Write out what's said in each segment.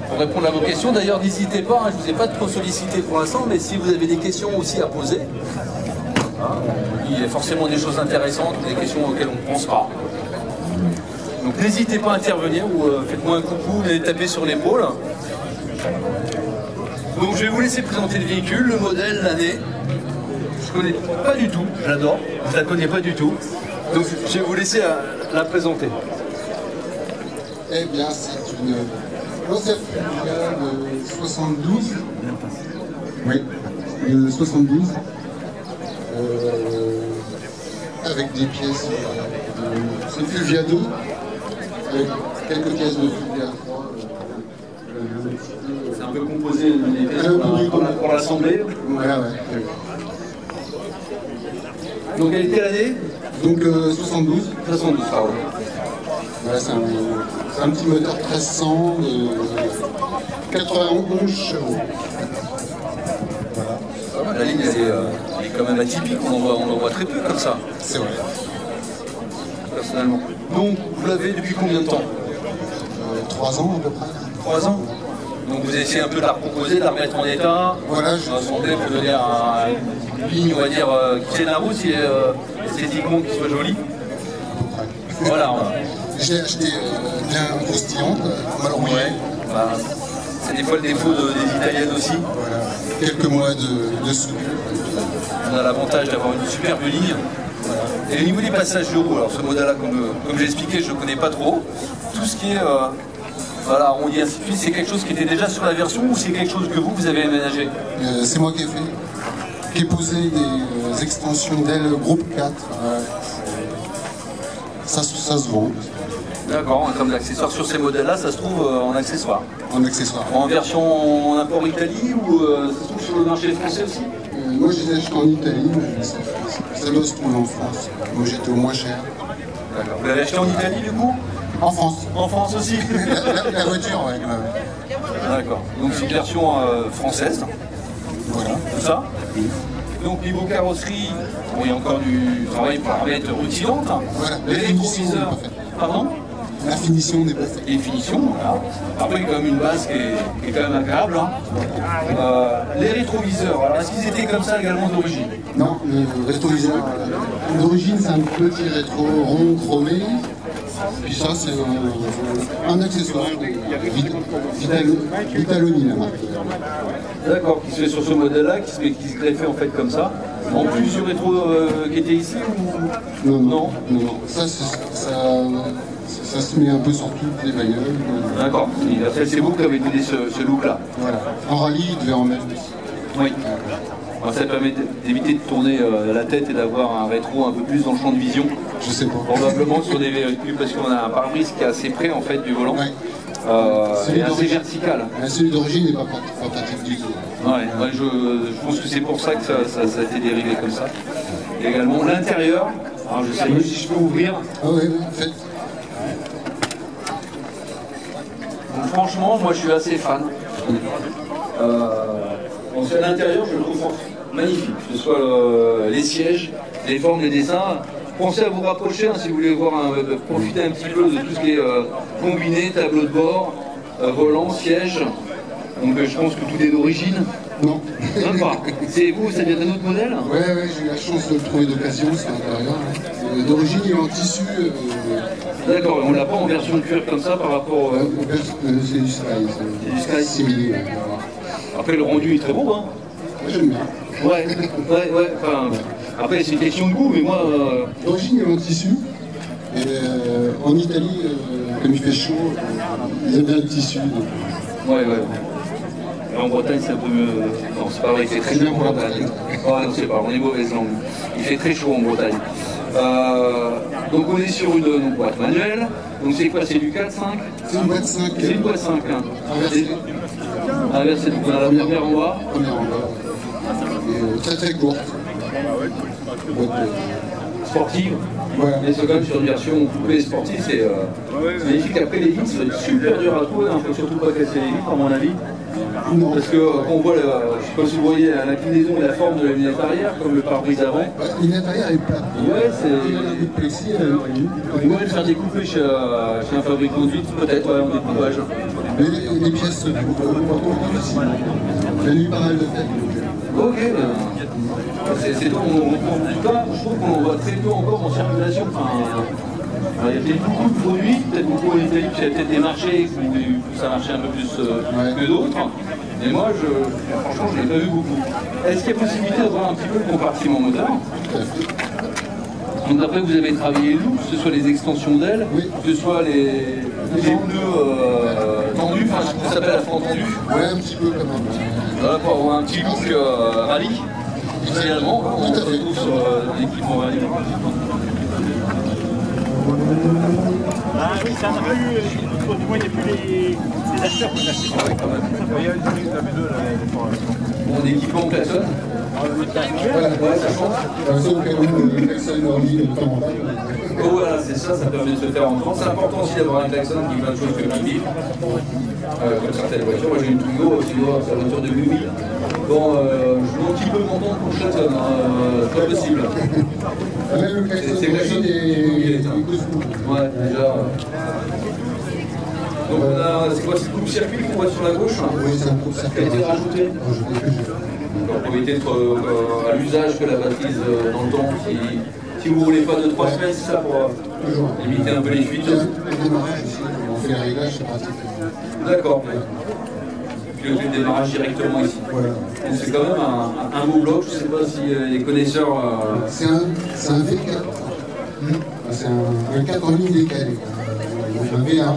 pour répondre à vos questions. D'ailleurs, n'hésitez pas, hein, je ne vous ai pas trop sollicité pour l'instant, mais si vous avez des questions aussi à poser, hein, il y a forcément des choses intéressantes, des questions auxquelles on ne pense pas. Donc n'hésitez pas à intervenir ou faites-moi un coucou, venez taper sur l'épaule. Donc je vais vous laisser présenter le véhicule, le modèle, l'année. Je ne connais pas du tout, j'adore, je ne la connais pas du tout. Donc je vais vous laisser la présenter. Eh bien, c'est une Joseph de 72. Oui, de 72. Avec des pièces de Fulvia 2, avec quelques pièces de Fulvia 3. C'est un peu composé des pièces pour l'assembler. Voilà, ouais. Donc elle était l'année? Donc 72. 72, pardon. Voilà, c'est un petit moteur 1300 de 91 chevaux. La ligne elle est quand même atypique, on en voit très peu comme ça. C'est vrai. Personnellement. Donc vous l'avez depuis combien de temps? 3 ans à peu près. 3 ans. Donc vous essayez un peu de la reproposer, de la remettre en état. Voilà, rassembler pour donner une ligne, on va dire, qui tienne la route, esthétiquement qui soit jolie. Voilà. J'ai acheté bien croustillante, mal rouillée. Ouais. Bah, c'est des fois le défaut des italiennes aussi. Voilà. Quelques mois de soudure. On a l'avantage d'avoir une superbe ligne. Voilà. Et au niveau des passages de roue, alors ce modèle-là, comme j'ai expliqué, je ne connais pas trop. Tout ce qui est voilà, on dit ainsi de suite, c'est quelque chose qui était déjà sur la version ou c'est quelque chose que vous avez aménagé? C'est moi qui ai fait. Qui ai posé des extensions d'ailes groupe 4. Ça se vend. D'accord, comme l'accessoire sur ces modèles-là, ça se trouve en accessoire. En accessoire. En version en import Italie ou ça se trouve sur le marché français aussi? Moi je les ai achetés en Italie, mais ça doit se trouver en France. Moi j'étais au moins cher. D'accord. Vous l'avez acheté en Italie du coup? En France. En France aussi? La voiture, ouais. D'accord. Donc c'est une version française. Voilà. Tout ça. Donc niveau carrosserie, bon, il y a encore du travail pour la remettre rutilante. Voilà. Les rétroviseurs. Pardon? La finition n'est pas faite. Les finitions, voilà. Après, il y a quand même une base qui est quand même agréable. Hein. Les rétroviseurs, alors est-ce qu'ils étaient comme ça également d'origine? Non, le rétroviseur d'origine, c'est un petit rétro rond chromé. Puis ça, c'est un accessoire. Vitaloni, la marque. D'accord, qui se fait sur ce modèle-là, qui se greffait en fait comme ça. En plus du rétro qui était ici ou... Non. Ça se met un peu sur toutes les bagnoles. D'accord, c'est vous qui avez donné ce look-là. Voilà. En rallye, il devait en mettre. Oui. Alors, ça permet d'éviter de tourner la tête et d'avoir un rétro un peu plus dans le champ de vision. Je sais pas. Probablement sur des véhicules, parce qu'on a un pare-brise qui est assez près en fait du volant. Ouais. Et assez vertical. Celui d'origine n'est pas pratique du tout. Ouais, je pense que c'est pour ça que ça a été dérivé comme ça. Et également l'intérieur, alors je sais pas si je peux ouvrir. Ah oui, en fait. Donc, franchement, moi je suis assez fan. Donc à l'intérieur, je le trouve magnifique, que ce soit les sièges, les formes, les dessins. Pensez à vous rapprocher hein, si vous voulez voir, profiter un petit peu de tout ce qui est combiné, tableau de bord, volant, siège. Donc je pense que tout est d'origine. Non. Même pas. C'est vous, ça vient d'un autre modèle? Ouais, j'ai eu la chance de le trouver d'occasion, c'est l'intérieur. D'origine, il est en tissu. D'accord, on l'a pas en version de cuir comme ça par rapport... c'est du Sky. C'est du Sky. Simili. Après, le rendu est très beau, hein. Moi, j'aime bien. Ouais. Enfin, après, c'est une question de goût, mais moi... D'origine, il est en tissu. Et en Italie, comme il fait chaud, ils aiment bien le tissu. Ouais. En Bretagne, c'est un peu mieux. Non, c'est pas vrai, il fait très chaud en Bretagne. Ouais, non, c'est pas, on est mauvaise langue. Il fait très chaud en Bretagne. Donc, on est sur une boîte manuelle. Donc, c'est quoi? C'est du 4-5? C'est une boîte 5. C'est une boîte 5. Hein. Inversée, donc on a la première en bas. Première en bas. Et très très courte. Boîte sportive. Voilà. Mais c'est quand même sur une version coupée sportive, c'est magnifique. Après, les vitres, c'est super dur à trouver. Il ne faut surtout pas casser les vitres, à mon avis. Non. Parce que quand on voit, je sais pas si vous voyez l'inclinaison et la forme de la lunette arrière, comme le pare-brise avant. Ouais, la lunette arrière est plate. Ouais, c'est. Il y a un bout de plexi, On pourrait le faire découper chez un fabricant de vitres, peut-être, ouais, en découpage. mais les pièces se trouvent difficilement. J'ai eu pas mal de têtes. Ok, c'est tout. En tout cas, je trouve qu'on en voit très peu encore en circulation. Enfin, il y a peut-être beaucoup de produits, peut-être beaucoup en Italie, puis il y a peut-être des marchés où ça marchait un peu plus que d'autres. Mais moi, franchement, je ne l'ai pas vu beaucoup. Est-ce qu'il y a possibilité d'avoir un petit peu le compartiment moteur? Donc après, vous avez travaillé le look, que ce soit les extensions d'ailes, que ce soit les pneus tendus, enfin ce qu'on s'appelle à fond tendu. Ouais, un petit peu comme un. Voilà, pour avoir un petit look rallye, idéalement, on se retrouve sur l'équipement rallye. Ah oui, ça n'a plus, du moins il n'y a plus les acheteurs qu'on achète. Ouais, quand même. Il y a une la V2 là. Mon équipement klaxonne. Voilà, ça change. Sauf que personne n'a envie de temps en temps. Oh voilà, c'est ça, ça permet de se faire entendre. C'est important aussi d'avoir un klaxon qui fait plein de choses que Bibi. Comme certaines voitures, moi j'ai une Twingo, c'est la voiture de Bibi. Bon, je dois un petit peu m'entendre pour le klaxon, c'est pas possible. Même le klaxon d'origine est costaud. Ouais, déjà. Donc on a, c'est quoi, c'est le coupe-circuit qu'on voit sur la gauche? Oui, c'est un coup de Ça a été rajouté. Pour éviter d'être à l'usage que la batterie dans le temps. Si vous roulez pas de 3 semaines, c'est ça pour limiter un peu les fuites. On fait les réglages, c'est pratique. D'accord. Piloter le démarrage directement ici. Voilà. Donc c'est quand même un beau bloc. Je ne sais pas si les connaisseurs. C'est un V4. C'est un 4 en ligne décalé. Un V1.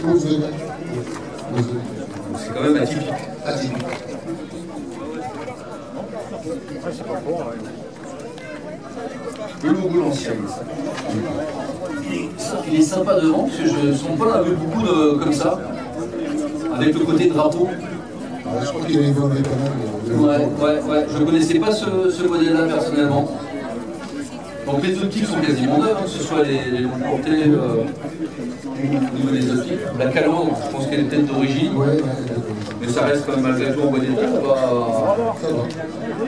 11 degrés. C'est quand même atypique. Atypique. Le logo l'ancien. Il est sympa devant, parce que je ne sens pas vu beaucoup de comme ça, avec le côté drapeau. Je crois qu'il a évolué pas mal. Ouais. Je ne connaissais pas ce modèle-là personnellement. Donc les optiques sont quasiment neuves, que ce soit les longs portées au niveau des optiques. La calandre, je pense qu'elle est peut-être d'origine, mais ça reste quand même malgré tout en bon état.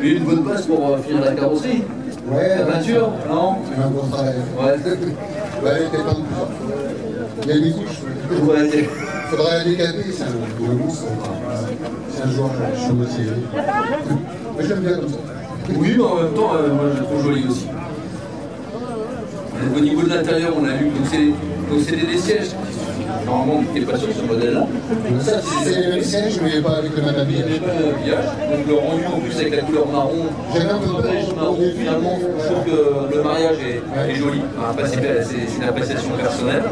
Mais une bonne base pour finir la carrosserie. Ouais, la peinture, non? C'est un bon travail. Ouais. Elle était peinte plusieurs fois. Il y a des couches. Il faudrait la décaper, c'est un joueur, je suis motivé. Mais j'aime bien comme ça. Oui, mais en même temps, moi je la trouve jolie aussi. Au niveau de l'intérieur, on a vu, donc c'est des sièges. Normalement, qui n'est pas sur ce modèle-là. Ça, c'est les mêmes sièges, mais pas avec le même habillage. Donc le rendu en plus avec la couleur marron, j'avais un peu beige, marron, finalement, je trouve que le mariage est joli. Après, c'est une appréciation personnelle.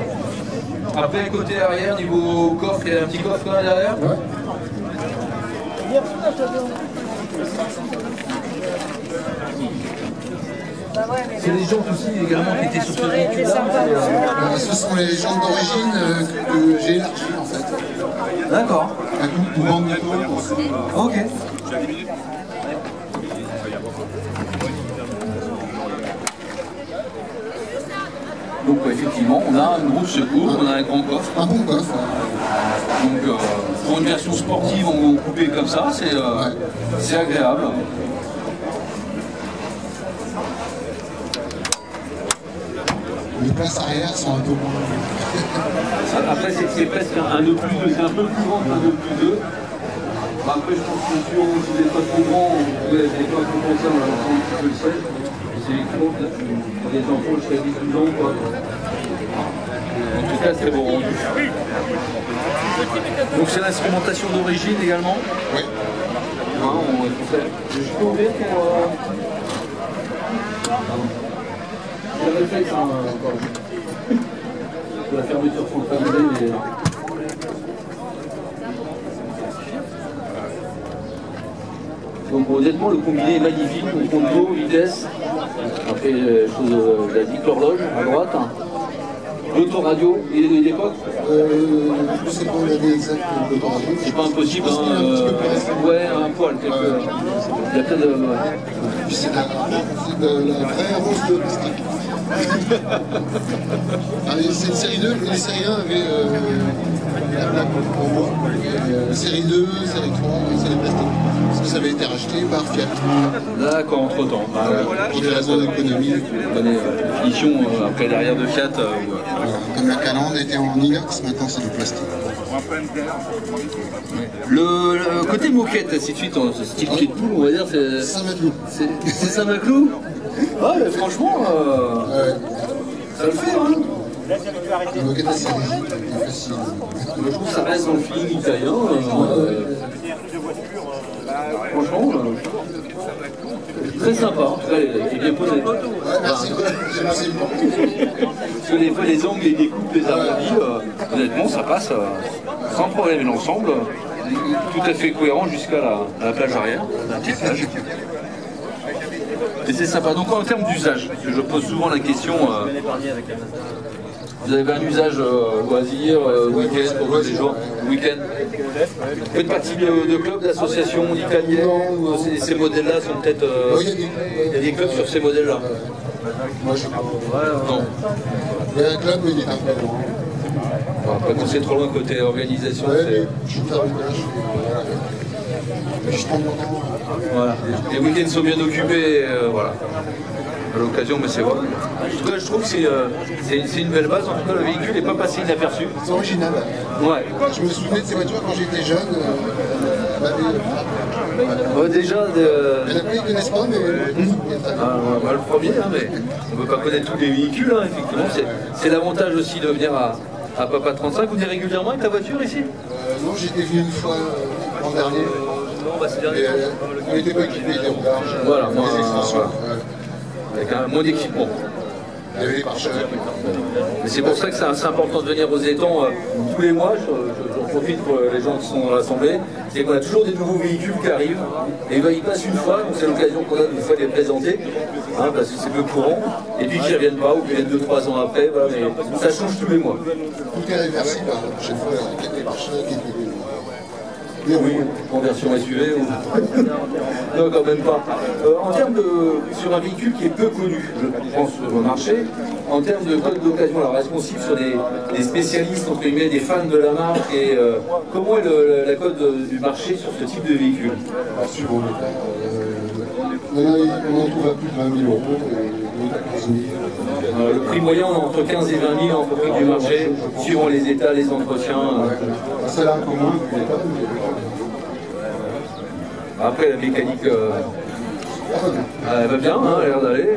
Après, côté arrière, niveau coffre, il y a un petit coffre quand même derrière. Ouais. C'est des jantes aussi également qui étaient sur ce véhicule-là. Ce sont les jantes d'origine que j'ai élargies en fait. D'accord. Pour vendre des taux. Ok. Donc effectivement, on a une roue de secours, on a un grand coffre. Un bon coffre. Donc pour une version sportive, on va couper comme ça, c'est agréable. Les places arrière sont un peu moins. Après, c'est presque un 2+2, c'est un peu plus grand qu'un 2+2. Après, je pense que si vous n'êtes pas trop grand, vous n'avez pas trop pensé, on va un petit peu le sel. C'est électro, pour les enfants jusqu'à 18 ans. Quoi. En tout cas, très beau rendu. Donc, c'est l'instrumentation d'origine également. Oui. Je peux ouvrir pour. C'est le réflexe, la fermeture sur le pavé, mais. Donc honnêtement, le combiné est magnifique, on compte d'eau, vitesse, après chose basique, l'horloge à droite, l'autoradio, il est pas. Je sais pas regarder exact l'autoradio. C'est pas impossible, ouais, un poil quelque peu. Il y a peut-être c'est de la vraie rose de plastique. C'est une série 2, les séries 1 avaient la plaque pour moi. Série 2, série 3, série plastique. Parce que ça avait été racheté par Fiat. D'accord, entre-temps. Pour des raisons d'économie. Finition après derrière de Fiat. Comme la calandre était en inox, maintenant c'est du plastique. Le côté moquette, ainsi de suite, ce style pied de poule, on va dire, c'est Saint-Maclou. C'est Saint-Maclou. Ah, mais franchement, ça le fait, hein. La moquette assez rigide, et facile. Je trouve que ça reste dans le feeling italien. Franchement, très sympa. En tout cas, il est bien posé. Ouais, merci. Merci. Parce que des fois, les angles et les coupes, les arrondis, honnêtement, ça passe sans problème. Et l'ensemble, tout à fait cohérent jusqu'à la plage arrière, la petite plage. Et c'est sympa. Donc en termes d'usage, parce que je pose souvent la question, vous avez un usage loisir, week-end, pour tous les jours, week-end. Vous faites partie de clubs, d'associations, d'italiens, ou ces modèles-là sont peut-être... il y a des clubs sur ces modèles-là. Moi je sais pas. Non. Il y a un club, mais il est un peu loin. Après, quand c'est trop loin côté organisation, Ouais, c'est... je suis faire du plage. Je prends mon temps. Voilà. Les week-ends sont bien occupés, voilà. À l'occasion, mais c'est vrai. En tout cas, je trouve que c'est une belle base. En tout cas, le véhicule n'est pas passé inaperçu. C'est original. Ouais. Je me souvenais de ces voitures quand j'étais jeune. Déjà, Il y en a qui ne connaissent pas, mais... le premier, hein, mais on ne peut pas connaître tous les véhicules, hein, effectivement. C'est l'avantage aussi de venir à Papa 35. Vous venez régulièrement avec ta voiture ici? Non, j'étais venu une fois l'an dernier. Non, bah, c'est dernier. On n'était pas équipés, les roulages, Voilà, les extensions. voilà. Avec un moins d'équipement. Il y avait les pare-chocs. Mais c'est pour ça que c'est important de venir aux étangs tous les mois. J'en profite pour les gens qui sont dans l'assemblée. C'est qu'on a toujours des nouveaux véhicules qui arrivent. Et ils passent une fois, donc c'est l'occasion qu'on a de fois de les présenter, hein, parce que c'est peu courant. Et puis qu'ils ne reviennent pas, ou qu'ils viennent 2-3 ans après. Voilà, mais ça change tous les mois. Tout est réversible. La prochaine fois, il y a des pare-chocs et des... Oui, en version SUV ou... Non, quand même pas. En termes sur un véhicule qui est peu connu, je pense, sur le marché, en termes de code d'occasion, alors est-ce qu'on cible sur des spécialistes, entre guillemets, des fans de la marque, et comment est la code du marché sur ce type de véhicule? Suivant l'état. On en trouve à plus de 20 000 euros, et d'autres à 15 000. Le prix moyen, on est entre 15 et 20 000 en fonction du marché, suivant les états, les entretiens. Celle-là un peu moins, mais l'état. Après, la mécanique, elle va bien, hein, elle a l'air d'aller.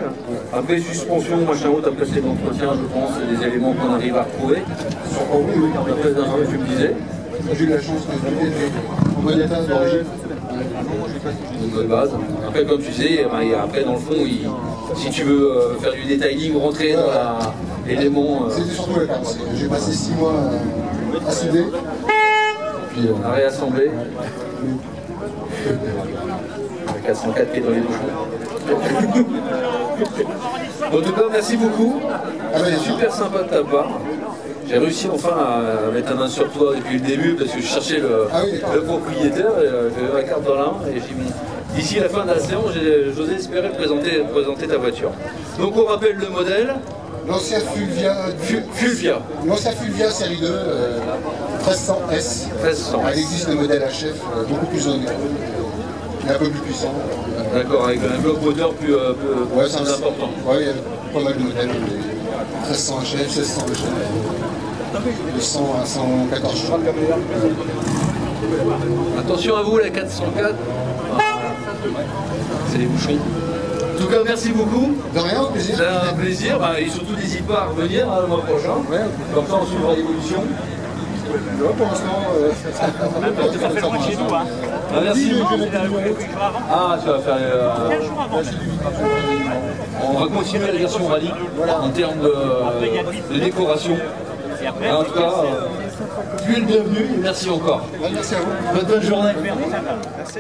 Après, suspension, machin autre, après c'est l'entretien, je pense, c'est des éléments qu'on arrive à retrouver. Après, d'un peu, tu me disais. J'ai eu la chance de vivre en bon état d'origine. Une bonne base. Après, comme tu sais, après, dans le fond, si tu veux faire du detailing, rentrer dans l'élément... C'était surtout la carte. J'ai passé 6 mois à souder. Puis, à réassembler. 404 pieds dans les bouchons. En tout cas, merci beaucoup. Super sympa de ta part. J'ai réussi enfin à mettre la main sur toi depuis le début parce que je cherchais le propriétaire, j'avais la carte dans la main et j'ai dit d'ici la fin de la séance, j'osais espérer présenter ta voiture. Donc on rappelle le modèle. L'ancien Fulvia. L'ancien Fulvia série 2, 1300S. 1300. Elle existe le modèle HF, beaucoup plus onéreux. Il est un peu plus puissant. D'accord, avec un bloc moteur plus important. Oui, il y a pas mal de modèles. 1300 HF, 1600 HF. De 100 à 114 chevaux. Attention à vous, la 404. C'est les bouchons. En tout cas, merci beaucoup. De rien, au plaisir. C'est un plaisir. Et surtout, n'hésite pas à revenir le mois prochain. Ouais. Comme ça, on suivra l'évolution. Pour l'instant, ça fait loin de chez nous. Hein. Merci. Ah, tu vas faire... 15 jours avant. On va continuer la version rallye en termes de décoration. En tout cas, tu es le bienvenu et merci encore. Merci à vous. Bonne journée. Merci.